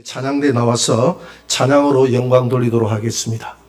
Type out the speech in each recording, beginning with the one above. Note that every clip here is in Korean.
찬양대에 나와서 찬양으로 영광 돌리도록 하겠습니다.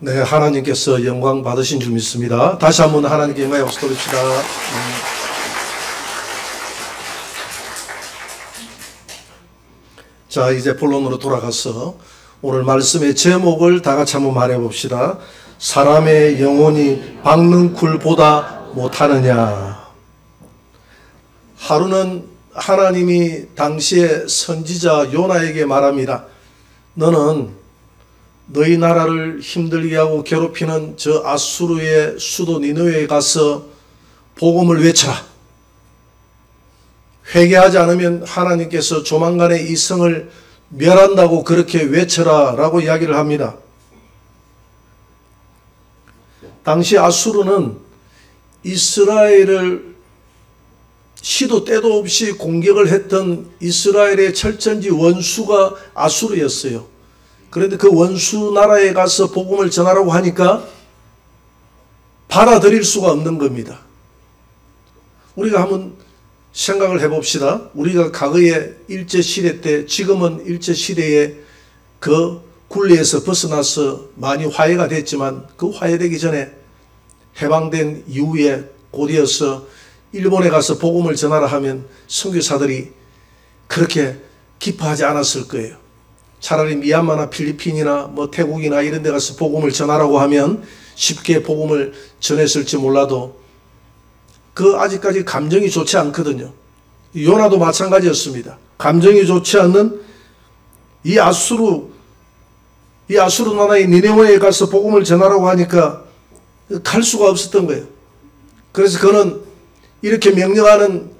네, 하나님께서 영광 받으신 줄 믿습니다. 다시 한번 하나님께 영광의 박수 드립시다. 자, 이제 본론으로 돌아가서 오늘 말씀의 제목을 다 같이 한번 말해 봅시다. 사람의 영혼이 박는 굴보다 못하느냐. 하루는 하나님이 당시에 선지자 요나에게 말합니다. 너는 너희 나라를 힘들게 하고 괴롭히는 저 아수르의 수도 니느웨에 가서 복음을 외쳐라. 회개하지 않으면 하나님께서 조만간에 이 성을 멸한다고 그렇게 외쳐라 라고 이야기를 합니다. 당시 아수르는 이스라엘을 시도 때도 없이 공격을 했던 이스라엘의 철천지 원수가 아수르였어요. 그런데 그 원수 나라에 가서 복음을 전하라고 하니까 받아들일 수가 없는 겁니다. 우리가 한번 생각을 해봅시다. 우리가 과거에 일제시대 때, 지금은 일제시대에 그 굴레에서 벗어나서 많이 화해가 됐지만 그 화해되기 전에 해방된 이후에 곧이어서 일본에 가서 복음을 전하라 하면 선교사들이 그렇게 기뻐하지 않았을 거예요. 차라리 미얀마나 필리핀이나 뭐 태국이나 이런 데 가서 복음을 전하라고 하면 쉽게 복음을 전했을지 몰라도 그 아직까지 감정이 좋지 않거든요. 요나도 마찬가지였습니다. 감정이 좋지 않는 이 아수르 나라의 니네웨에 가서 복음을 전하라고 하니까 갈 수가 없었던 거예요. 그래서 그는 이렇게 명령하는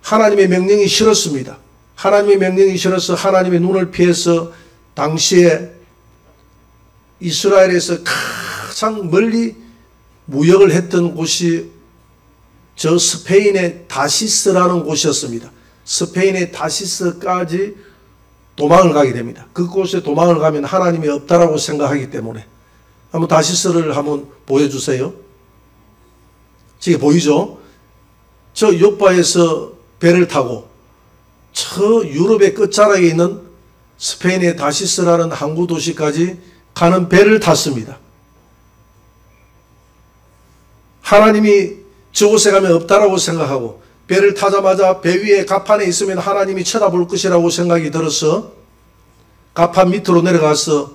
하나님의 명령이 싫었습니다. 하나님의 명령이 싫어서 하나님의 눈을 피해서 당시에 이스라엘에서 가장 멀리 무역을 했던 곳이 저 스페인의 다시스라는 곳이었습니다. 스페인의 다시스까지 도망을 가게 됩니다. 그곳에 도망을 가면 하나님이 없다라고 생각하기 때문에. 한번 다시스를 한번 보여주세요. 지금 보이죠? 저 요파에서 배를 타고 저 유럽의 끝자락에 있는 스페인의 다시스라는 항구 도시까지 가는 배를 탔습니다. 하나님이 저곳에 가면 없다라고 생각하고 배를 타자마자 배 위에 갑판에 있으면 하나님이 쳐다볼 것이라고 생각이 들어서 갑판 밑으로 내려가서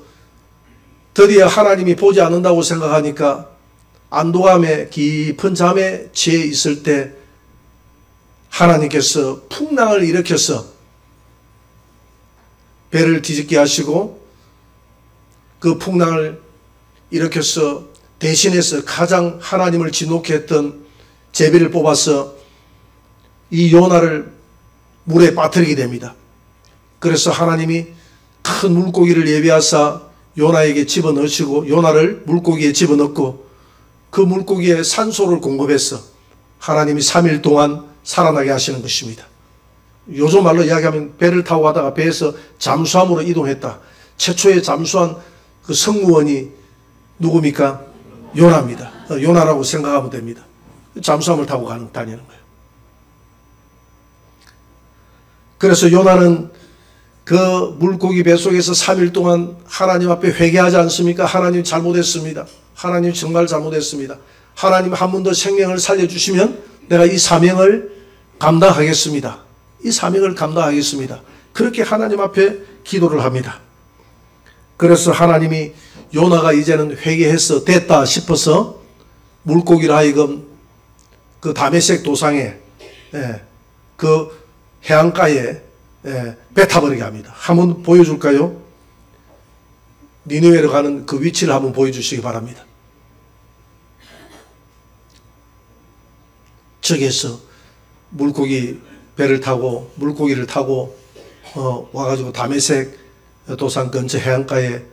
드디어 하나님이 보지 않는다고 생각하니까 안도감에 깊은 잠에 취해 있을 때 하나님께서 풍랑을 일으켜서 배를 뒤집게 하시고 그 풍랑을 일으켜서 대신해서 가장 하나님을 진노케 했던 제비를 뽑아서 이 요나를 물에 빠뜨리게 됩니다. 그래서 하나님이 큰 물고기를 예비하사 요나에게 집어넣으시고 요나를 물고기에 집어넣고 그 물고기에 산소를 공급해서 하나님이 3일 동안 살아나게 하시는 것입니다. 요즘 말로 이야기하면 배를 타고 가다가 배에서 잠수함으로 이동했다. 최초의 잠수한 그 승무원이 누굽니까? 요나입니다. 요나라고 생각하면 됩니다. 잠수함을 타고 다니는 거예요. 그래서 요나는 그 물고기 뱃속에서 3일 동안 하나님 앞에 회개하지 않습니까? 하나님 잘못했습니다. 하나님 정말 잘못했습니다. 하나님 한 번 더 생명을 살려주시면 내가 이 사명을 감당하겠습니다. 이 사명을 감당하겠습니다. 그렇게 하나님 앞에 기도를 합니다. 그래서 하나님이 요나가 이제는 회개해서 됐다 싶어서 물고기를 하여금 그 다메섹 도상에 그 해안가에 뱉어버리게 합니다. 한번 보여줄까요? 니느웨로 가는 그 위치를 한번 보여주시기 바랍니다. 저기에서 물고기를 타고 와가지고 다메섹 도산 근처 해안가에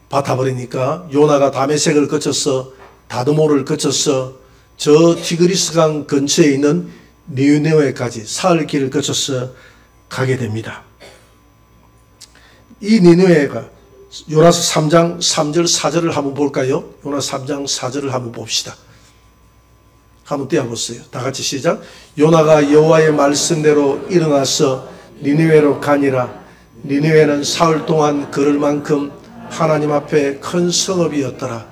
바타버리니까 요나가 다메섹을 거쳐서 다드모를 거쳐서 저 티그리스강 근처에 있는 니느웨까지 사흘 길을 거쳐서 가게 됩니다. 이 니느웨가 요나서 3장 3절 4절을 한번 볼까요? 요나서 3장 4절을 한번 봅시다. 한번 띄워보세요. 다 같이 시작. 요나가 여호와의 말씀대로 일어나서 니느웨로 가니라. 니느웨는 사흘 동안 걸을 만큼 하나님 앞에 큰 성읍이었더라.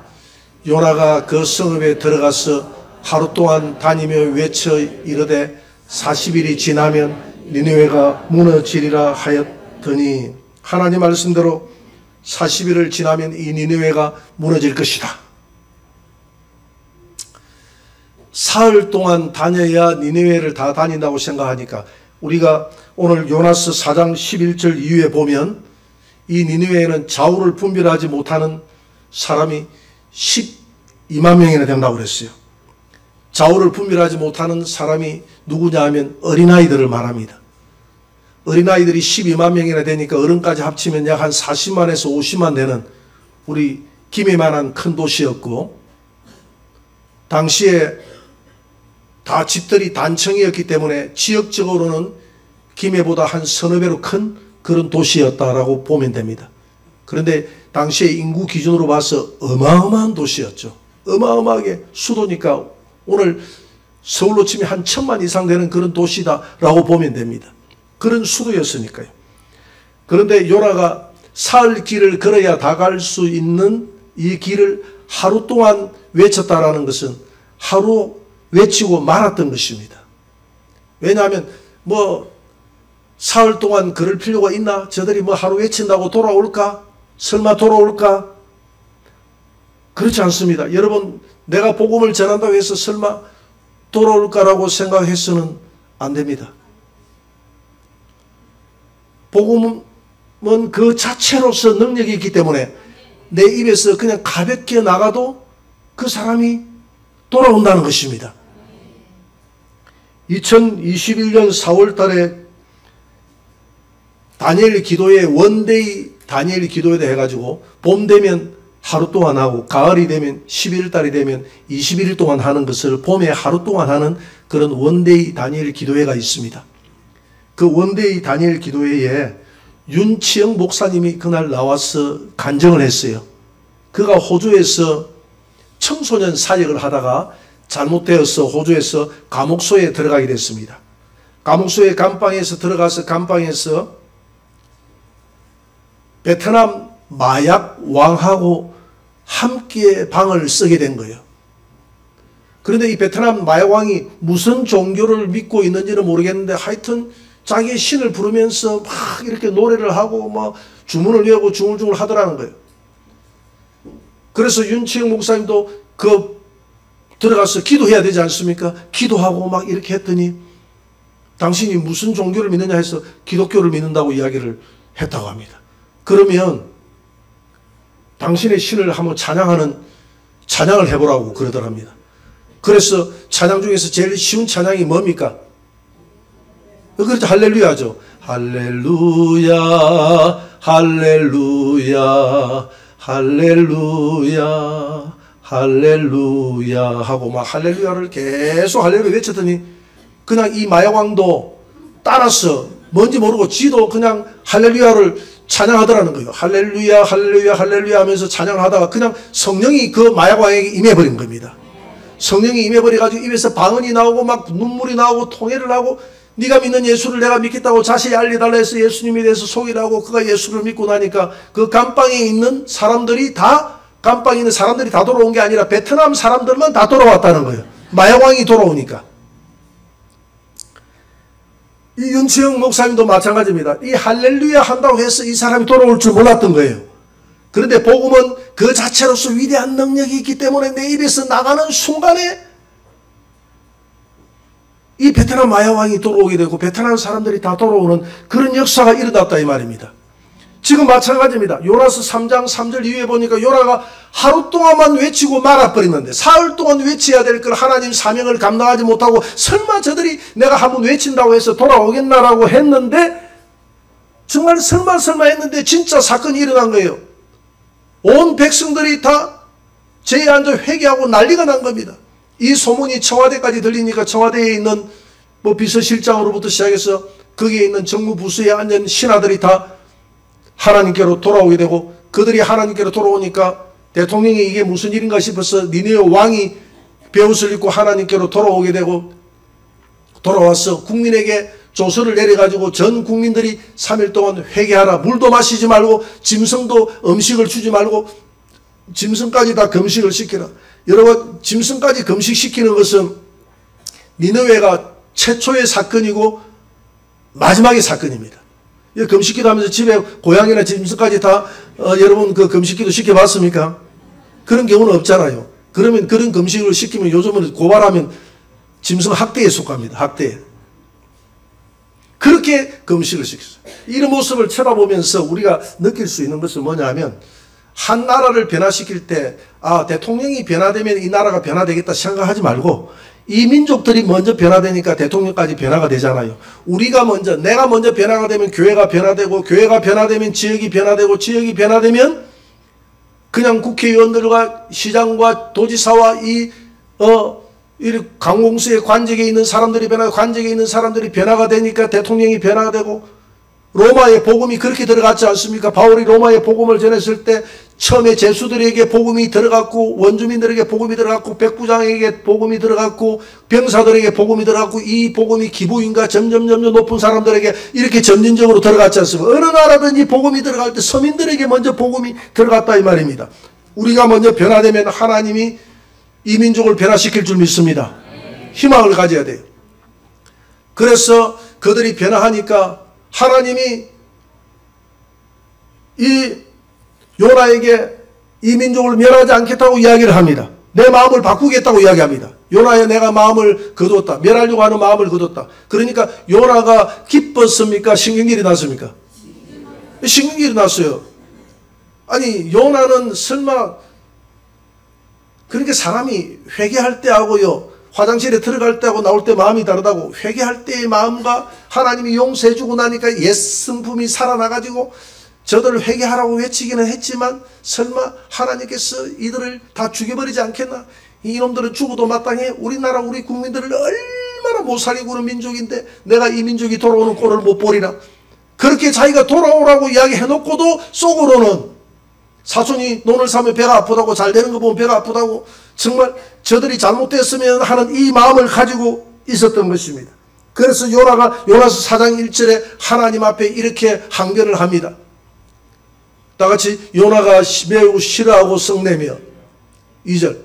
요나가 그 성읍에 들어가서 하루 동안 다니며 외쳐 이르되 40일이 지나면 니느웨가 무너지리라 하였더니 하나님 말씀대로 40일을 지나면 이 니느웨가 무너질 것이다. 사흘 동안 다녀야 니느웨를 다 다닌다고 생각하니까 우리가 오늘 요나서 4장 11절 이후에 보면 이 니느웨에는 좌우를 분별하지 못하는 사람이 12만 명이나 된다고 그랬어요. 좌우를 분별하지 못하는 사람이 누구냐 하면 어린아이들을 말합니다. 어린아이들이 12만 명이나 되니까 어른까지 합치면 약 한 40만에서 50만 되는 우리 김해만한 큰 도시였고, 당시에 다 집들이 단층이었기 때문에 지역적으로는 김해보다 한 서너 배로 큰 그런 도시였다라고 보면 됩니다. 그런데 당시에 인구 기준으로 봐서 어마어마한 도시였죠. 어마어마하게 수도니까 오늘 서울로 치면 한 1000만 이상 되는 그런 도시다라고 보면 됩니다. 그런 수도였으니까요. 그런데 요나가 사흘 길을 걸어야 다 갈 수 있는 이 길을 하루 동안 외쳤다라는 것은 하루 외치고 말았던 것입니다. 왜냐하면 사흘 동안 걸을 필요가 있나? 저들이 하루 외친다고 돌아올까? 설마 돌아올까? 그렇지 않습니다. 여러분, 내가 복음을 전한다고 해서 설마 돌아올까라고 생각해서는 안 됩니다. 복음은 그 자체로서 능력이 있기 때문에 내 입에서 그냥 가볍게 나가도 그 사람이 돌아온다는 것입니다. 2021년 4월 달에 다니엘 기도회 원데이 다니엘 기도회다 해가지고 봄 되면 하루 동안 하고 가을이 되면 11월 달이 되면 21일 동안 하는 것을 봄에 하루 동안 하는 그런 원데이 다니엘 기도회가 있습니다. 그 원데이 다니엘 기도회에 윤치영 목사님이 그날 나와서 간증을 했어요. 그가 호주에서 청소년 사역을 하다가 잘못되어서 호주에서 감옥소에 들어가게 됐습니다. 감옥소에 감방에서 들어가서 감방에서 베트남 마약 왕하고 함께 방을 쓰게 된 거예요. 그런데 이 베트남 마약 왕이 무슨 종교를 믿고 있는지는 모르겠는데 하여튼 자기의 신을 부르면서 막 이렇게 노래를 하고 막 주문을 외우고 중얼중얼 하더라는 거예요. 그래서 윤치영 목사님도 들어가서 기도해야 되지 않습니까? 기도하고 막 이렇게 했더니 당신이 무슨 종교를 믿느냐 해서 기독교를 믿는다고 이야기를 했다고 합니다. 그러면 당신의 신을 한번 찬양을 해보라고 그러더랍니다. 그래서 찬양 중에서 제일 쉬운 찬양이 뭡니까? 그렇죠. 할렐루야죠. 할렐루야, 할렐루야, 할렐루야, 할렐루야 하고 막 할렐루야를 계속 할렐루야 외쳤더니 그냥 이 마약왕도 따라서 뭔지 모르고 지도 그냥 할렐루야를 찬양하더라는 거예요. 할렐루야, 할렐루야, 할렐루야 하면서 찬양을 하다가 그냥 성령이 그 마약왕에게 임해버린 겁니다. 성령이 임해버려가지고 입에서 방언이 나오고 막 눈물이 나오고 통회를 하고 네가 믿는 예수를 내가 믿겠다고 자세히 알려달라 해서 예수님에 대해서 소개를 하고 그가 예수를 믿고 나니까 그 감방에 있는 사람들이 다 돌아온 게 아니라 베트남 사람들만 다 돌아왔다는 거예요. 마약왕이 돌아오니까. 이 윤치영 목사님도 마찬가지입니다. 이 할렐루야 한다고 해서 이 사람이 돌아올 줄 몰랐던 거예요. 그런데 복음은 그 자체로서 위대한 능력이 있기 때문에 내 입에서 나가는 순간에 이 베트남 마약왕이 돌아오게 되고 베트남 사람들이 다 돌아오는 그런 역사가 일어났다 이 말입니다. 지금 마찬가지입니다. 요나서 3장 3절 이후에 보니까 요나가 하루 동안만 외치고 말아버리는데 사흘 동안 외쳐야 될 걸 하나님 사명을 감당하지 못하고 설마 저들이 내가 한번 외친다고 해서 돌아오겠나라고 했는데 정말 설마 했는데 진짜 사건이 일어난 거예요. 온 백성들이 다 제에 앉아 회개하고 난리가 난 겁니다. 이 소문이 청와대까지 들리니까 청와대에 있는 뭐 비서실장으로부터 시작해서 거기에 있는 정무부서에 앉은 신하들이 다 하나님께로 돌아오게 되고, 그들이 하나님께로 돌아오니까 대통령이 이게 무슨 일인가 싶어서 니네의 왕이 베옷을 입고 하나님께로 돌아오게 되고, 돌아와서 국민에게 조서를 내려가지고 전 국민들이 3일 동안 회개하라. 물도 마시지 말고 짐승도 음식을 주지 말고 짐승까지 다 금식을 시키라. 여러분, 짐승까지 금식시키는 것은 니느웨가 최초의 사건이고 마지막의 사건입니다. 금식기도 하면서 집에 고양이나 짐승까지 다 여러분 그 금식기도 시켜봤습니까? 그런 경우는 없잖아요. 그러면 그런 금식을 시키면 요즘은 고발하면 짐승 학대에 속합니다. 학대에. 그렇게 금식을 시켰어요. 이런 모습을 쳐다보면서 우리가 느낄 수 있는 것은 뭐냐면, 한 나라를 변화시킬 때 대통령이 변화되면 이 나라가 변화되겠다 생각하지 말고, 이 민족들이 먼저 변화되니까 대통령까지 변화가 되잖아요. 우리가 먼저, 내가 먼저 변화가 되면 교회가 변화되고, 교회가 변화되면 지역이 변화되고, 지역이 변화되면 그냥 국회의원들과 시장과 도지사와 이 관공서의 관직에 있는 사람들이 변화되고, 관직에 있는 사람들이 변화가 되니까 대통령이 변화가 되고, 로마의 복음이 그렇게 들어갔지 않습니까? 바울이 로마의 복음을 전했을 때 처음에 제수들에게 복음이 들어갔고, 원주민들에게 복음이 들어갔고, 백부장에게 복음이 들어갔고, 병사들에게 복음이 들어갔고, 이 복음이 기부인가 점점 높은 사람들에게 이렇게 점진적으로 들어갔지 않습니까? 어느 나라든지 복음이 들어갈 때 서민들에게 먼저 복음이 들어갔다 이 말입니다. 우리가 먼저 변화되면 하나님이 이 민족을 변화시킬 줄 믿습니다. 희망을 가져야 돼요. 그래서 그들이 변화하니까 하나님이 이 요나에게 이 민족을 멸하지 않겠다고 이야기를 합니다. 내 마음을 바꾸겠다고 이야기합니다. 요나에 내가 마음을 거뒀다. 멸하려고 하는 마음을 거뒀다. 그러니까 요나가 기뻤습니까? 신경질이 났습니까? 신경질이 났어요. 아니, 요나는 설마, 그러니까 사람이 회개할 때하고요, 화장실에 들어갈 때하고 나올 때 마음이 다르다고. 회개할 때의 마음과 하나님이 용서해주고 나니까 옛 성품이 살아나가지고 저들을 회개하라고 외치기는 했지만, 설마 하나님께서 이들을 다 죽여버리지 않겠나? 이놈들은 죽어도 마땅해. 우리나라 우리 국민들을 얼마나 못 살리고 있는 민족인데 내가 이 민족이 돌아오는 꼴을 못 보리라. 그렇게 자기가 돌아오라고 이야기해놓고도 속으로는 사촌이 논을 사면 배가 아프다고, 잘 되는 거 보면 배가 아프다고, 정말 저들이 잘못됐으면 하는 이 마음을 가지고 있었던 것입니다. 그래서 요나가 요나서 4장 1절에 하나님 앞에 이렇게 항변을 합니다. 다같이 요나가 매우 싫어하고 성내며, 2절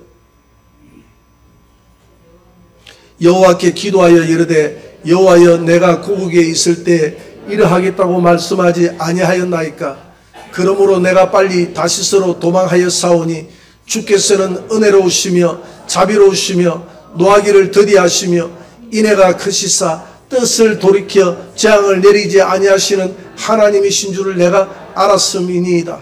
여호와께 기도하여 이르되 여호와여 내가 고국에 있을 때 이러하겠다고 말씀하지 아니하였나이까? 그러므로 내가 빨리 다시스로 도망하여 싸우니 주께서는 은혜로우시며 자비로우시며 노하기를 더디하시며 인애가 크시사 뜻을 돌이켜 재앙을 내리지 아니하시는 하나님이신 줄을 내가 알았음이니이다.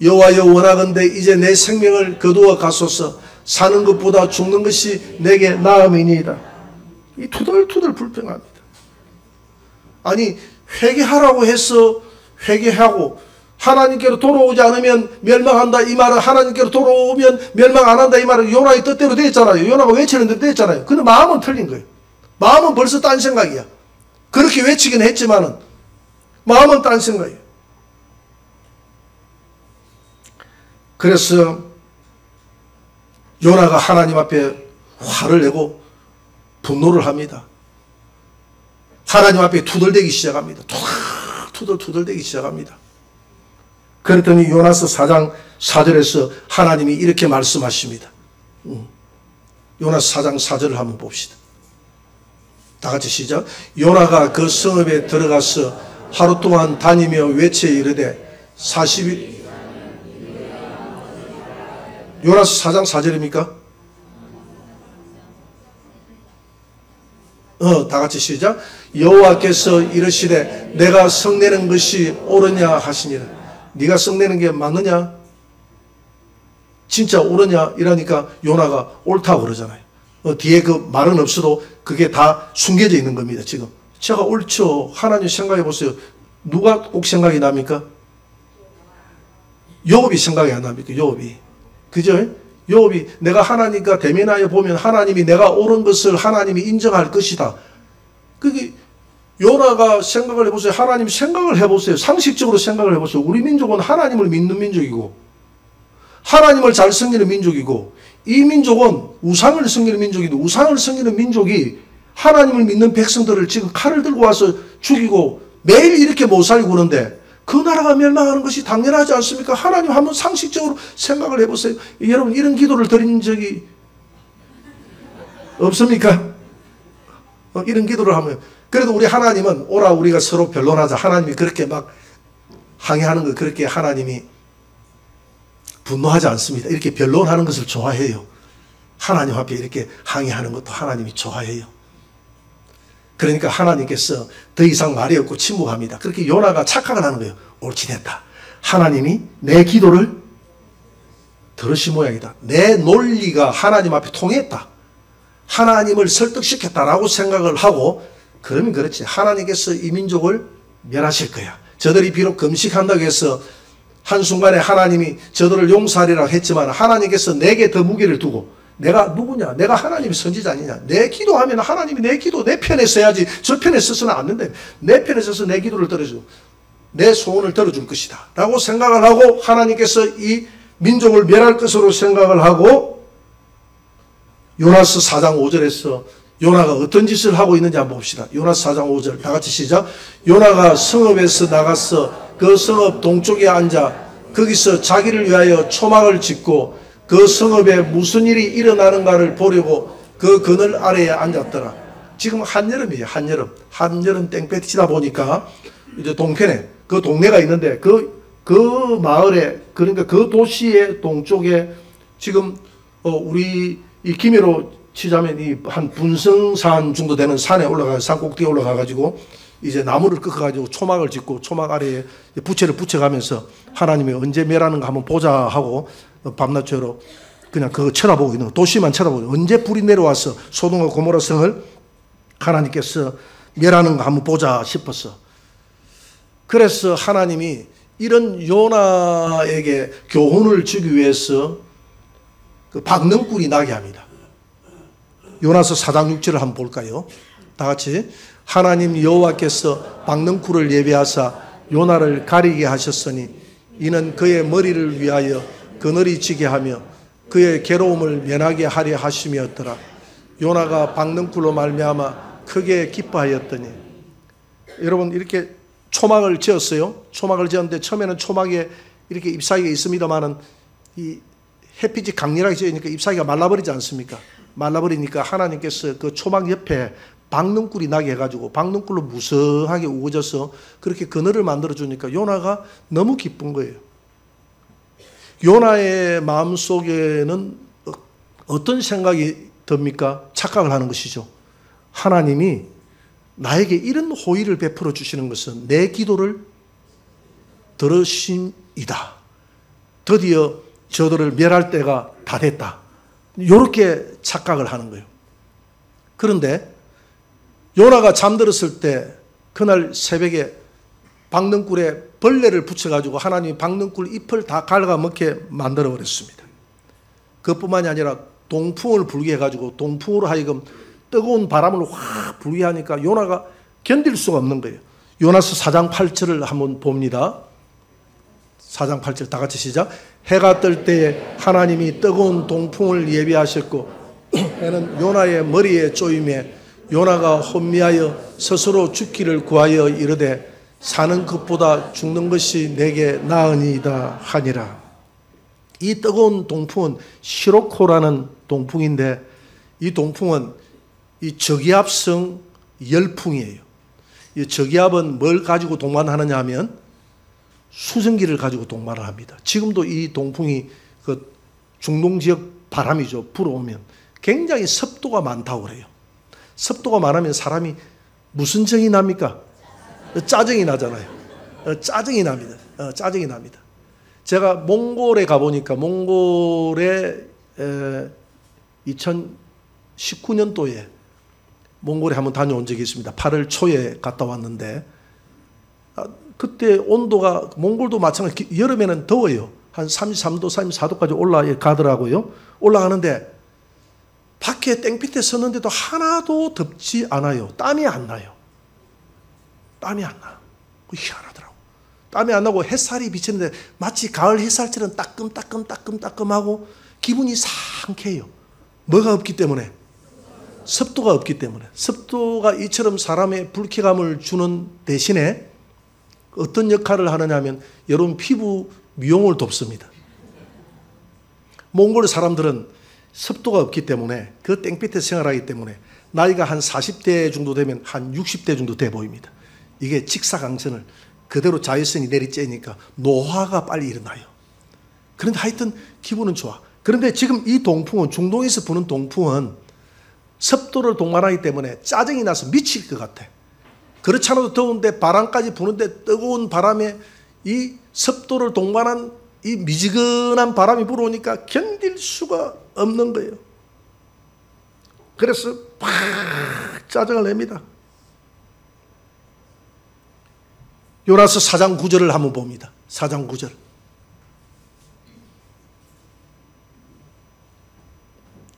여호와여 원하건대 이제 내 생명을 거두어 가소서. 사는 것보다 죽는 것이 내게 나음이니이다. 이 투덜투덜 불평합니다. 아니, 회개하라고 해서 회개하고 하나님께로 돌아오지 않으면 멸망한다 이 말은, 하나님께로 돌아오면 멸망 안 한다 이 말은 요나의 뜻대로 됐잖아요. 요나가 외치는 대로 됐잖아요. 근데 마음은 틀린 거예요. 마음은 벌써 딴 생각이야. 그렇게 외치긴 했지만은 마음은 딴 생각이에요. 그래서 요나가 하나님 앞에 화를 내고 분노를 합니다. 하나님 앞에 투덜대기 시작합니다. 투덜대기 시작합니다. 그랬더니 요나서 4장 4절에서 하나님이 이렇게 말씀하십니다. 요나서 4장 4절을 한번 봅시다. 다 같이 시작. 요나가 그 성읍에 들어가서 하루 동안 다니며 외쳐 이르되 40일. 요나서 4장 4절입니까? 다 같이 시작. 여호와께서 이르시되 내가 성내는 것이 옳으냐 하시니라. 네가 성내는 게 맞느냐? 진짜 옳으냐? 이러니까 요나가 옳다고 그러잖아요. 뒤에 그 말은 없어도 그게 다 숨겨져 있는 겁니다. 지금 제가 옳죠. 하나님 생각해 보세요. 누가 꼭 생각이 납니까? 욥이 생각이 안 납니까? 욥이. 그죠? 욥이 내가 하나님과 대면하여 보면 하나님이 내가 옳은 것을 하나님이 인정할 것이다. 그게 요나가 생각을 해보세요. 하나님 생각을 해보세요. 상식적으로 생각을 해보세요. 우리 민족은 하나님을 믿는 민족이고 하나님을 잘 섬기는 민족이고 이 민족은 우상을 섬기는 민족인데 우상을 섬기는 민족이 하나님을 믿는 백성들을 지금 칼을 들고 와서 죽이고 매일 이렇게 못 살고 그러는데 그 나라가 멸망하는 것이 당연하지 않습니까? 하나님 한번 상식적으로 생각을 해보세요. 여러분 이런 기도를 드린 적이 없습니까? 이런 기도를 하면 그래도 우리 하나님은 오라 우리가 서로 변론하자. 하나님이 그렇게 막 항의하는 거 그렇게 하나님이 분노하지 않습니다. 이렇게 변론하는 것을 좋아해요. 하나님 앞에 이렇게 항의하는 것도 하나님이 좋아해요. 그러니까 하나님께서 더 이상 말이 없고 침묵합니다. 그렇게 요나가 착각을 하는 거예요. 옳지 됐다. 하나님이 내 기도를 들으신 모양이다. 내 논리가 하나님 앞에 통했다. 하나님을 설득시켰다라고 생각을 하고 그러면 그렇지. 하나님께서 이 민족을 멸하실 거야. 저들이 비록 금식한다고 해서 한순간에 하나님이 저들을 용서하리라고 했지만 하나님께서 내게 더 무게를 두고 내가 누구냐? 내가 하나님의 선지자 아니냐? 내 기도하면 하나님이 내 기도 내 편에 서야지 저 편에 서서는 안 된다. 내 편에 서서 내 기도를 들어주고 내 소원을 들어줄 것이다 라고 생각을 하고 하나님께서 이 민족을 멸할 것으로 생각을 하고 요나서 4장 5절에서 요나가 어떤 짓을 하고 있는지 한번 봅시다. 요나서 4장 5절 다 같이 시작. 요나가 성읍에서 나가서 그 성읍 동쪽에 앉아 거기서 자기를 위하여 초막을 짓고 그 성읍에 무슨 일이 일어나는가를 보려고 그 그늘 아래에 앉았더라. 지금 한여름이에요. 한여름 땡볕이 치다 보니까 이제 동편에 그 동네가 있는데 그 마을에 그러니까 그 도시의 동쪽에 지금 우리 이 김해로 치자면 이 한 분성산 정도 되는 산에 올라가 산 꼭대기에 올라가 가지고 이제 나무를 꺾어 가지고 초막을 짓고 초막 아래에 부채를 붙여가면서 하나님이 언제 멸하는가 한번 보자 하고 밤낮으로 그냥 그거 쳐다보고 있는 거 도시만 쳐다보고 언제 불이 내려와서 소돔과 고모라 성을 하나님께서 멸하는가 한번 보자 싶었어. 그래서 하나님이 이런 요나에게 교훈을 주기 위해서 그 박능꿀이 나게 합니다. 요나서 4장 6절을 한번 볼까요? 다 같이 하나님 여호와께서 박능쿨을 예비하사 요나를 가리게 하셨으니 이는 그의 머리를 위하여 그늘이 지게 하며 그의 괴로움을 면하게 하려 하심이었더라. 요나가 박능쿨로 말미암아 크게 기뻐하였더니 여러분 이렇게 초막을 지었어요. 초막을 지었는데 처음에는 초막에 이렇게 잎사귀가 있습니다만은 이 햇빛이 강렬하게 쬐니까 잎사귀가 말라버리지 않습니까? 말라버리니까 하나님께서 그 초막 옆에 박능꿀이 나게 해가지고 박능꿀로 무성하게 우거져서 그렇게 그늘을 만들어주니까 요나가 너무 기쁜 거예요. 요나의 마음속에는 어떤 생각이 듭니까? 착각을 하는 것이죠. 하나님이 나에게 이런 호의를 베풀어 주시는 것은 내 기도를 들으심이다. 드디어 저들을 멸할 때가 다 됐다. 이렇게 착각을 하는 거예요. 그런데 요나가 잠들었을 때 그날 새벽에 박능꿀에 벌레를 붙여가지고 하나님이 박능꿀 잎을 다 갉아먹게 만들어버렸습니다. 그것뿐만이 아니라 동풍을 불게 해가지고 동풍으로 하여금 뜨거운 바람을 확 불게 하니까 요나가 견딜 수가 없는 거예요. 요나서 4장 8절을 한번 봅니다. 4장 8절 다 같이 시작. 해가 뜰 때에 하나님이 뜨거운 동풍을 예비하셨고 해는 요나의 머리에 쪼임에 요나가 혼미하여 스스로 죽기를 구하여 이르되 사는 것보다 죽는 것이 내게 나으니이다 하니라. 이 뜨거운 동풍은 시로코라는 동풍인데 이 동풍은 이 저기압성 열풍이에요. 이 저기압은 뭘 가지고 동반하느냐 하면 수증기를 가지고 동반을 합니다. 지금도 이 동풍이 그 중동 지역 바람이죠. 불어오면 굉장히 습도가 많다고 그래요. 습도가 많으면 사람이 무슨 정이 납니까? 짜증이 나잖아요. 짜증이 납니다. 짜증이 납니다. 제가 몽골에 가보니까 몽골에 2019년도에 몽골에 한번 다녀온 적이 있습니다. 8월 초에 갔다 왔는데 그때 온도가 몽골도 마찬가지 여름에는 더워요. 한 33도, 34도까지 올라가더라고요. 올라가는데 밖에 땡볕에 섰는데도 하나도 덥지 않아요. 땀이 안 나요. 땀이 안 나요. 희한하더라고. 땀이 안 나고 햇살이 비치는데 마치 가을 햇살처럼 따끔하고 기분이 상쾌해요. 뭐가 없기 때문에? 습도가 없기 때문에. 습도가 이처럼 사람의 불쾌감을 주는 대신에 어떤 역할을 하느냐 하면 여러분 피부 미용을 돕습니다. 몽골 사람들은 습도가 없기 때문에 그 땡볕에 생활하기 때문에 나이가 한 40대 정도 되면 한 60대 정도 돼 보입니다. 이게 직사광선을 그대로 자외선이 내리쬐니까 노화가 빨리 일어나요. 그런데 하여튼 기분은 좋아. 그런데 지금 이 동풍은 중동에서 부는 동풍은 습도를 동반하기 때문에 짜증이 나서 미칠 것 같아. 그렇지 않아도 더운데 바람까지 부는데 뜨거운 바람에 이 습도를 동반한 이 미지근한 바람이 불어오니까 견딜 수가 없는 거예요. 그래서 팍 짜증을 냅니다. 요나서 4장 9절을 한번 봅니다. 4장 9절.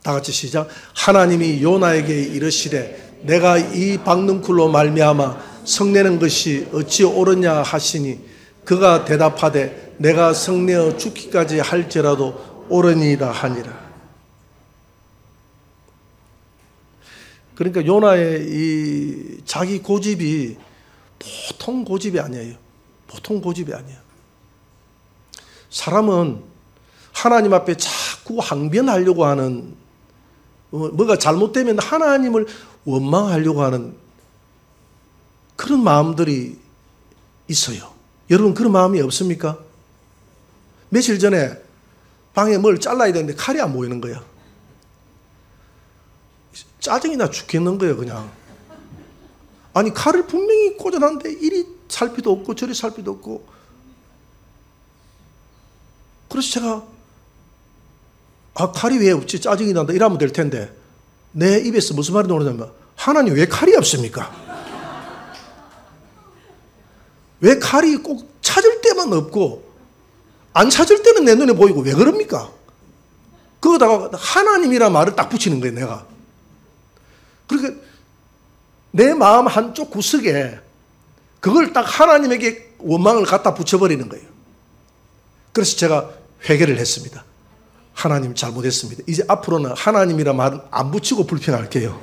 다 같이 시작. 하나님이 요나에게 이르시되 내가 이 박능쿨로 말미암아 성내는 것이 어찌 옳으냐 하시니 그가 대답하되 내가 성내어 죽기까지 할지라도 옳으니이다 하니라. 그러니까 요나의 이 자기 고집이 보통 고집이 아니에요. 보통 고집이 아니에요. 사람은 하나님 앞에 자꾸 항변하려고 하는, 뭐가 잘못되면 하나님을 원망하려고 하는 그런 마음들이 있어요. 여러분 그런 마음이 없습니까? 며칠 전에 방에 뭘 잘라야 되는데 칼이 안 보이는 거야. 짜증이 나 죽겠는 거예요, 그냥. 아니, 칼을 분명히 꽂아놨는데 이리 살피도 없고 저리 살피도 없고. 그래서 제가 칼이 왜 없지? 짜증이 난다. 이러면 될 텐데 내 입에서 무슨 말이 나오냐면 하나님 왜 칼이 없습니까? 왜 칼이 꼭 찾을 때만 없고 안 찾을 때는 내 눈에 보이고 왜 그럽니까? 그거다가 하나님이란 말을 딱 붙이는 거예요, 내가. 그러니까 내 마음 한쪽 구석에 그걸 딱 하나님에게 원망을 갖다 붙여버리는 거예요. 그래서 제가 회개를 했습니다. 하나님 잘못했습니다. 이제 앞으로는 하나님이란 말 안 붙이고 불평할게요.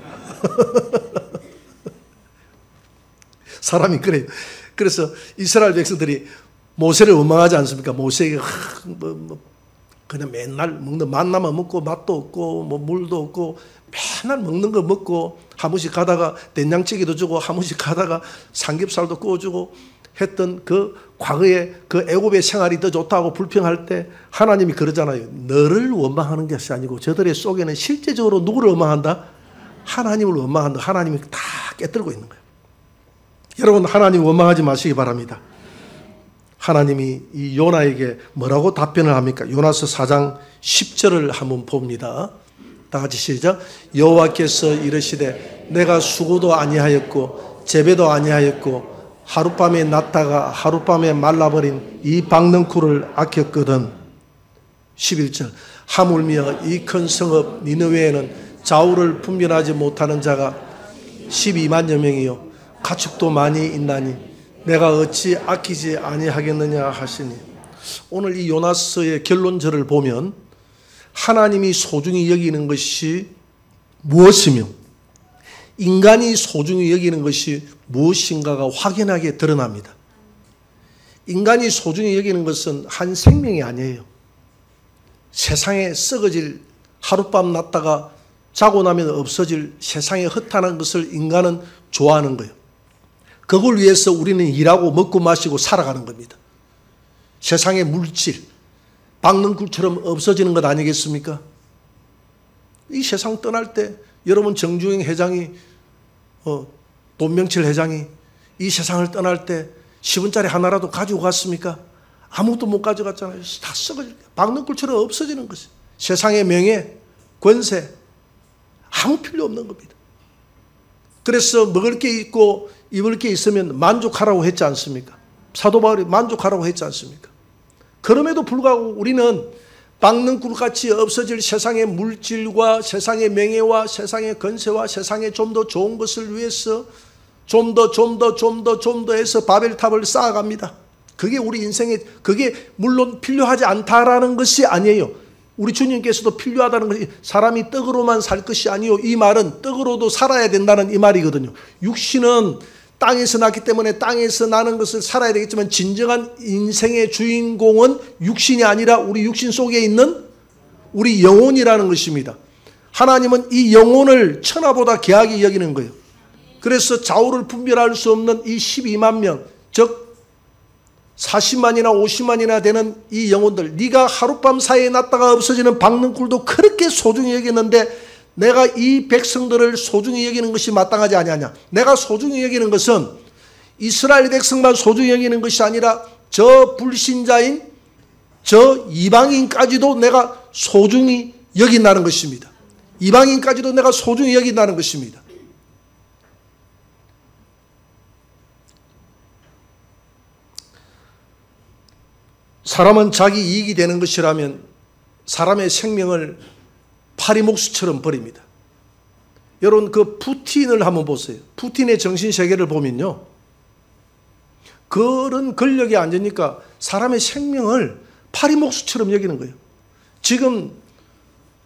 사람이 그래요. 그래서 이스라엘 백성들이 모세를 원망하지 않습니까? 모세에게 그냥 맨날 먹는 만나만 먹고 맛도 없고 뭐 물도 없고 맨날 먹는 거 먹고 한 번씩 가다가 된장찌개도 주고 한 번씩 가다가 삼겹살도 구워주고 했던 그 과거의 그 애굽의 생활이 더 좋다고 불평할 때 하나님이 그러잖아요. 너를 원망하는 것이 아니고 저들의 속에는 실제적으로 누구를 원망한다? 하나님을 원망한다. 하나님이 다 깨뜨리고 있는 거예요. 여러분 하나님 원망하지 마시기 바랍니다. 하나님이 이 요나에게 뭐라고 답변을 합니까? 요나서 4장 10절을 한번 봅니다. 다 같이 시작. 여호와께서 이르시되 내가 수고도 아니하였고 재배도 아니하였고 하룻밤에 났다가 하룻밤에 말라버린 이 박능쿨을 아꼈거든. 11절. 하물며 이 큰 성읍 니느웨에는 좌우를 분별하지 못하는 자가 12만여 명이요 가축도 많이 있나니 내가 어찌 아끼지 아니하겠느냐 하시니. 오늘 이 요나서의 결론절을 보면 하나님이 소중히 여기는 것이 무엇이며 인간이 소중히 여기는 것이 무엇인가가 확연하게 드러납니다. 인간이 소중히 여기는 것은 한 생명이 아니에요. 세상에 썩어질, 하룻밤 났다가 자고 나면 없어질 세상에 허탄한 것을 인간은 좋아하는 거예요. 그걸 위해서 우리는 일하고 먹고 마시고 살아가는 겁니다. 세상의 물질, 박능쿨처럼 없어지는 것 아니겠습니까? 이 세상 떠날 때 여러분 정주행 회장이 돈명칠 회장이 이 세상을 떠날 때 10원짜리 하나라도 가지고 갔습니까? 아무것도 못 가져갔잖아요. 다 썩어질 거예요. 박능쿨처럼 없어지는 것이. 세상의 명예, 권세 아무 필요 없는 겁니다. 그래서 먹을 게 있고 입을 게 있으면 만족하라고 했지 않습니까? 사도 바울이 만족하라고 했지 않습니까? 그럼에도 불구하고 우리는 박는 꿀같이 없어질 세상의 물질과 세상의 명예와 세상의 건세와 세상의 좀 더 좋은 것을 위해서 좀 더 해서 바벨탑을 쌓아갑니다. 그게 우리 인생에, 그게 물론 필요하지 않다라는 것이 아니에요. 우리 주님께서도 필요하다는 것이, 사람이 떡으로만 살 것이 아니요, 이 말은 떡으로도 살아야 된다는 이 말이거든요. 육신은 땅에서 났기 때문에 땅에서 나는 것을 살아야 되겠지만, 진정한 인생의 주인공은 육신이 아니라 우리 육신 속에 있는 우리 영혼이라는 것입니다. 하나님은 이 영혼을 천하보다 귀하게 여기는 거예요. 그래서 좌우를 분별할 수 없는 이 12만 명, 즉 40만이나 50만이나 되는 이 영혼들, 네가 하룻밤 사이에 났다가 없어지는 박는 꿀도 그렇게 소중히 여겼는데 내가 이 백성들을 소중히 여기는 것이 마땅하지 아니하냐. 내가 소중히 여기는 것은 이스라엘 백성만 소중히 여기는 것이 아니라 저 불신자인 저 이방인까지도 내가 소중히 여긴다는 것입니다. 이방인까지도 내가 소중히 여긴다는 것입니다. 사람은 자기 이익이 되는 것이라면 사람의 생명을 파리목수처럼 버립니다. 여러분, 그 푸틴을 한번 보세요. 푸틴의 정신세계를 보면요, 그런 권력에 앉으니까 사람의 생명을 파리목수처럼 여기는 거예요. 지금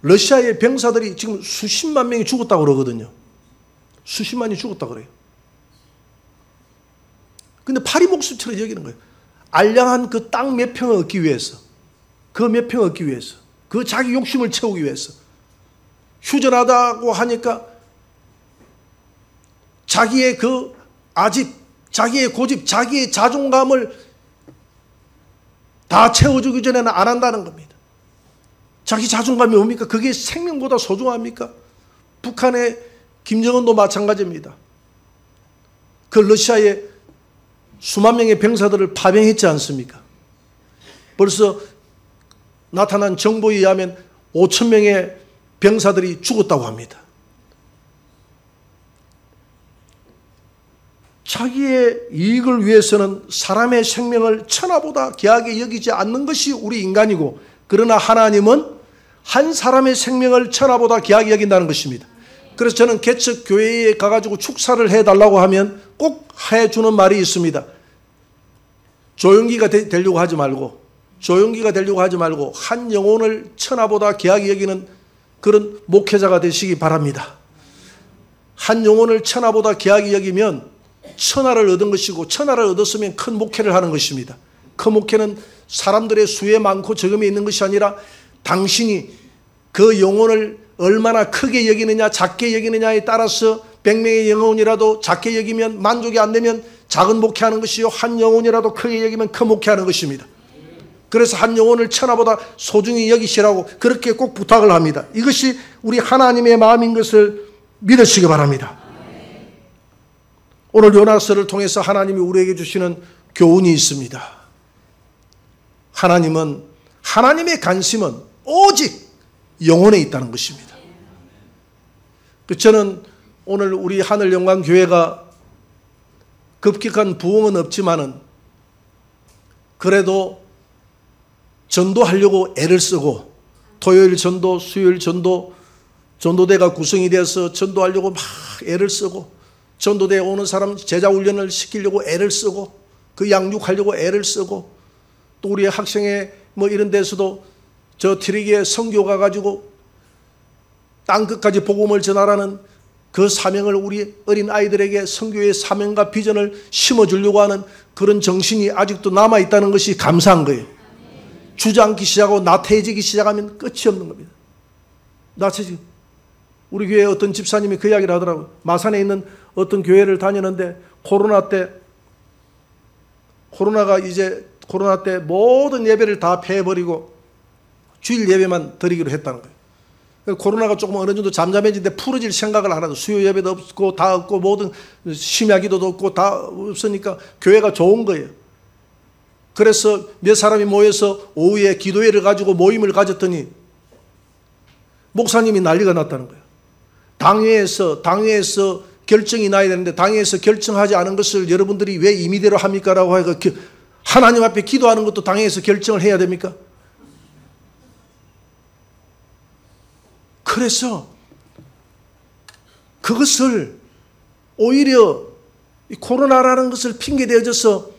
러시아의 병사들이 지금 수십만 명이 죽었다고 그러거든요. 수십만이 죽었다고 그래요. 근데 파리목수처럼 여기는 거예요. 알량한 그 땅 몇 평을 얻기 위해서, 그 몇 평을 얻기 위해서, 그 자기 욕심을 채우기 위해서, 휴전하다고 하니까 자기의 그 아집, 자기의 고집, 자기의 자존감을 다 채워주기 전에는 안 한다는 겁니다. 자기 자존감이 뭡니까? 그게 생명보다 소중합니까? 북한의 김정은도 마찬가지입니다. 그 러시아의 수만 명의 병사들을 파병했지 않습니까? 벌써 나타난 정보에 의하면 5천 명의 병사들이 죽었다고 합니다. 자기의 이익을 위해서는 사람의 생명을 천하보다 귀하게 여기지 않는 것이 우리 인간이고, 그러나 하나님은 한 사람의 생명을 천하보다 귀하게 여긴다는 것입니다. 그래서 저는 개척 교회에 가가지고 축사를 해달라고 하면 꼭 해주는 말이 있습니다. 조용기가 되려고 하지 말고, 한 영혼을 천하보다 귀하게 여기는 그런 목회자가 되시기 바랍니다. 한 영혼을 천하보다 귀하게 여기면 천하를 얻은 것이고, 천하를 얻었으면 큰 목회를 하는 것입니다. 그 목회는 사람들의 수에 많고 적음에 있는 것이 아니라 당신이 그 영혼을 얼마나 크게 여기느냐 작게 여기느냐에 따라서 100명의 영혼이라도 작게 여기면 만족이 안 되면 작은 목회하는 것이요, 한 영혼이라도 크게 여기면 큰 목회하는 것입니다. 그래서 한 영혼을 천하보다 소중히 여기시라고 그렇게 꼭 부탁을 합니다. 이것이 우리 하나님의 마음인 것을 믿으시기 바랍니다. 오늘 요나서를 통해서 하나님이 우리에게 주시는 교훈이 있습니다. 하나님의 관심은 오직 영혼에 있다는 것입니다. 저는 오늘 우리 하늘영광교회가 급격한 부흥은 없지만은 그래도 전도하려고 애를 쓰고, 토요일 전도, 수요일 전도, 전도대가 구성이 되어서 전도하려고 막 애를 쓰고, 전도대에 오는 사람 제자훈련을 시키려고 애를 쓰고, 그 양육하려고 애를 쓰고, 또 우리 학생회 뭐 이런 데서도 저 트릭에 선교 가가지고 땅끝까지 복음을 전하라는 그 사명을 우리 어린 아이들에게 선교의 사명과 비전을 심어주려고 하는 그런 정신이 아직도 남아있다는 것이 감사한 거예요. 주저앉기 시작하고 나태해지기 시작하면 끝이 없는 겁니다. 나태해지기. 우리 교회에 어떤 집사님이 그 이야기를 하더라고요. 마산에 있는 어떤 교회를 다니는데 코로나 때 모든 예배를 다 폐해버리고 주일 예배만 드리기로 했다는 거예요. 코로나가 조금 어느 정도 잠잠해지는데 풀어질 생각을 안 하고, 수요 예배도 없고 다 없고 모든 심야 기도도 없고 다 없으니까 교회가 좋은 거예요. 그래서 몇 사람이 모여서 오후에 기도회를 가지고 모임을 가졌더니 목사님이 난리가 났다는 거예요. 당회에서 결정이 나야 되는데 당회에서 결정하지 않은 것을 여러분들이 왜 임의대로 합니까? 라고 하니까 하나님 앞에 기도하는 것도 당에서 결정을 해야 됩니까? 그래서 그것을 오히려 이 코로나라는 것을 핑계대어져서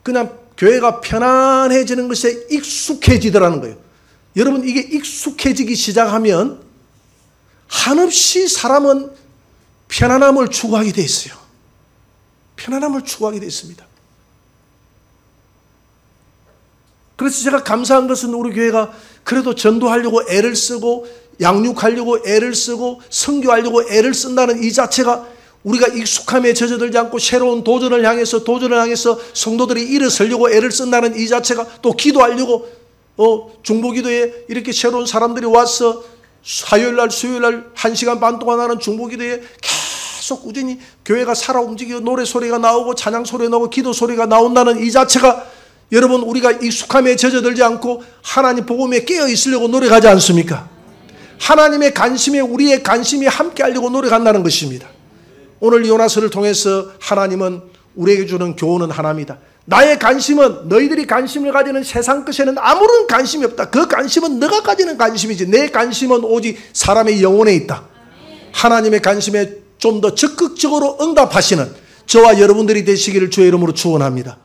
그냥 교회가 편안해지는 것에 익숙해지더라는 거예요. 여러분, 이게 익숙해지기 시작하면 한없이 사람은 편안함을 추구하게 돼 있어요. 편안함을 추구하게 돼 있습니다. 그래서 제가 감사한 것은 우리 교회가 그래도 전도하려고 애를 쓰고 양육하려고 애를 쓰고 선교하려고 애를 쓴다는 이 자체가 우리가 익숙함에 젖어들지 않고 새로운 도전을 향해서 성도들이 일어서려고 애를 쓴다는 이 자체가, 또 기도하려고 중보기도에 이렇게 새로운 사람들이 와서 화요일날 수요일날 1시간 반 동안 하는 중보기도에 계속 꾸준히 교회가 살아 움직이고 노래 소리가 나오고 찬양 소리가 나오고 기도 소리가 나온다는 이 자체가, 여러분, 우리가 익숙함에 젖어들지 않고 하나님 복음에 깨어 있으려고 노력하지 않습니까? 하나님의 관심에 우리의 관심이 함께 하려고 노력한다는 것입니다. 오늘 요나서를 통해서 하나님은 우리에게 주는 교훈은 하나입니다. 나의 관심은, 너희들이 관심을 가지는 세상 것에는 아무런 관심이 없다. 그 관심은 너가 가지는 관심이지, 내 관심은 오직 사람의 영혼에 있다. 하나님의 관심에 좀 더 적극적으로 응답하시는 저와 여러분들이 되시기를 주의 이름으로 축원합니다.